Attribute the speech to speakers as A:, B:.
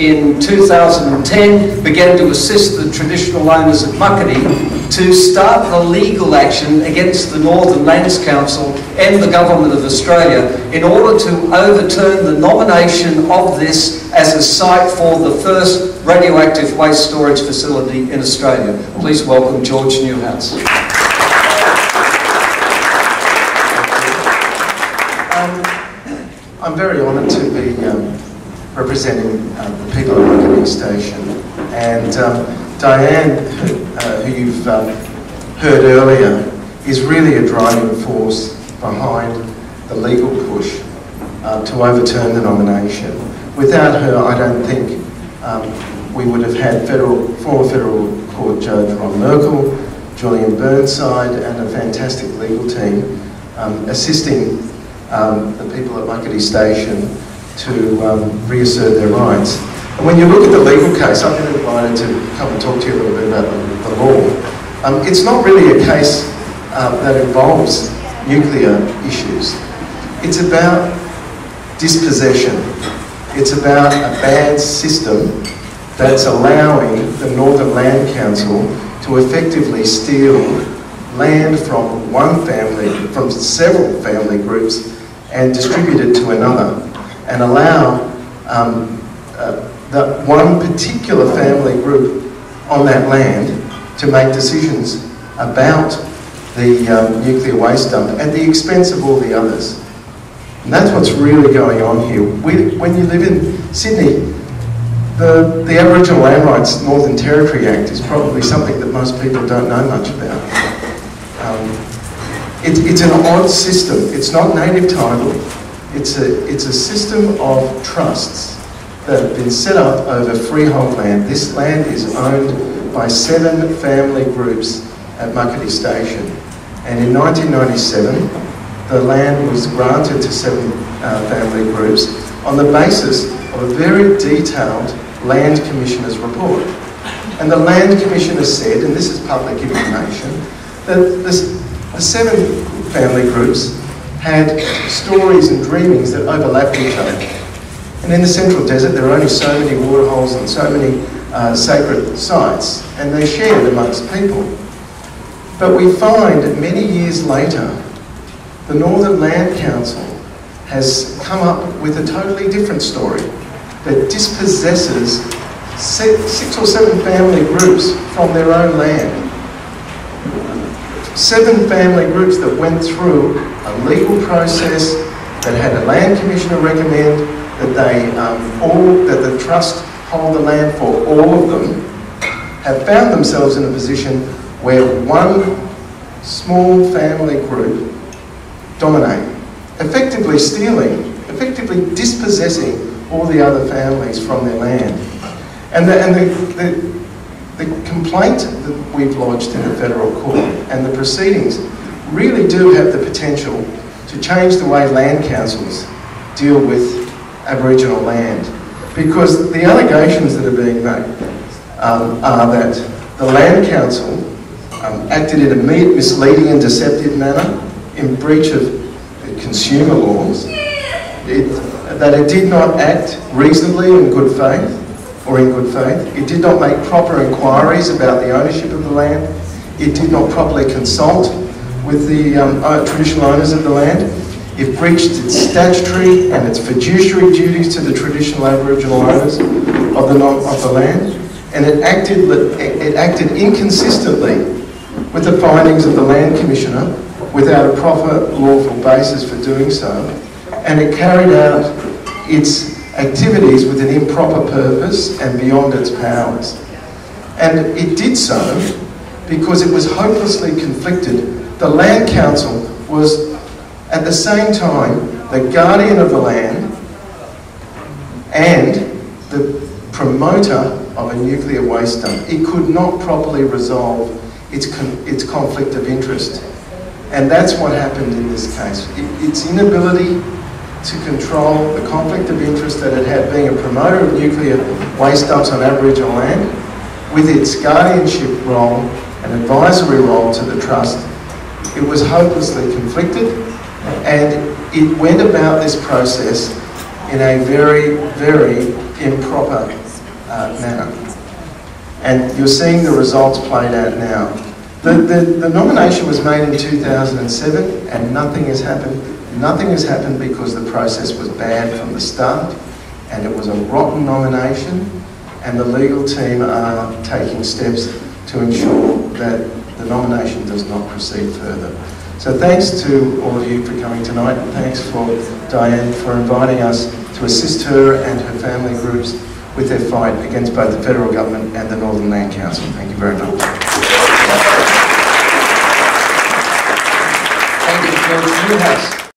A: in 2010 began to assist the traditional owners of Muckaty to start the legal action against the Northern Lands Council and the Government of Australia in order to overturn the nomination of this as a site for the first radioactive waste storage facility in Australia. Please welcome George Newhouse.
B: I'm very honoured to be representing the people of Muckaty Station, and Diane, who you've heard earlier, is really a driving force behind the legal push to overturn the nomination. Without her, I don't think we would have had former Federal Court Judge Ron Merkel, Julian Burnside, and a fantastic legal team assisting the people at Muckaty Station to reassert their rights. And when you look at the legal case, I've been invited to come and talk to you a little bit about the law. It's not really a case that involves nuclear issues. It's about dispossession. It's about a bad system that's allowing the Northern Land Council to effectively steal land from one family, from several family groups, and distribute it to another, and allow that one particular family group on that land to make decisions about the nuclear waste dump at the expense of all the others. And that's what's really going on here. When you live in Sydney, the Aboriginal Land Rights Northern Territory Act is probably something that most people don't know much about. It's an odd system. It's not native title. It's a system of trusts that have been set up over freehold land. This land is owned by 7 family groups at Muckaty Station. And in 1997, the land was granted to 7 family groups on the basis of a very detailed Land Commissioner's report. And the Land Commissioner said, and this is public information, that the 7 family groups had stories and dreamings that overlapped each other. And in the Central Desert, there are only so many waterholes and so many sacred sites, and they shared amongst people. But we find that many years later, the Northern Land Council has come up with a totally different story that dispossesses 6 or 7 family groups from their own land. 7 family groups that went through a legal process, that had a Land Commissioner recommend that that the trust hold the land for all of them, have found themselves in a position where one small family group dominate, effectively stealing, effectively dispossessing all the other families from their land. And the complaint that we've lodged in the federal court and the proceedings really do have the potential to change the way land councils deal with Aboriginal land. Because the allegations that are being made are that the Land Council acted in a misleading and deceptive manner in breach of consumer laws, that it did not act reasonably in good faith, it did not make proper inquiries about the ownership of the land, it did not properly consult with the traditional owners of the land, it breached its statutory and its fiduciary duties to the traditional Aboriginal owners of the land, and it acted inconsistently with the findings of the Land Commissioner without a proper lawful basis for doing so, and it carried out its activities with an improper purpose and beyond its powers. And it did so because it was hopelessly conflicted. The Land Council was at the same time the guardian of the land and the promoter of a nuclear waste dump. It could not properly resolve its conflict of interest. And that's what happened in this case. Its inability to control the conflict of interest that it had being a promoter of nuclear waste dumps on Aboriginal land, with its guardianship role and advisory role to the trust, it was hopelessly conflicted, and it went about this process in a very, very improper manner. And you're seeing the results played out now. The nomination was made in 2007 and nothing has happened. Nothing has happened because the process was bad from the start and it was a rotten nomination, and the legal team are taking steps to ensure that the nomination does not proceed further. So thanks to all of you for coming tonight, and thanks for Diane for inviting us to assist her and her family groups with their fight against both the federal government and the Northern Land Council. Thank you very much.
A: Thank you, George Newhouse.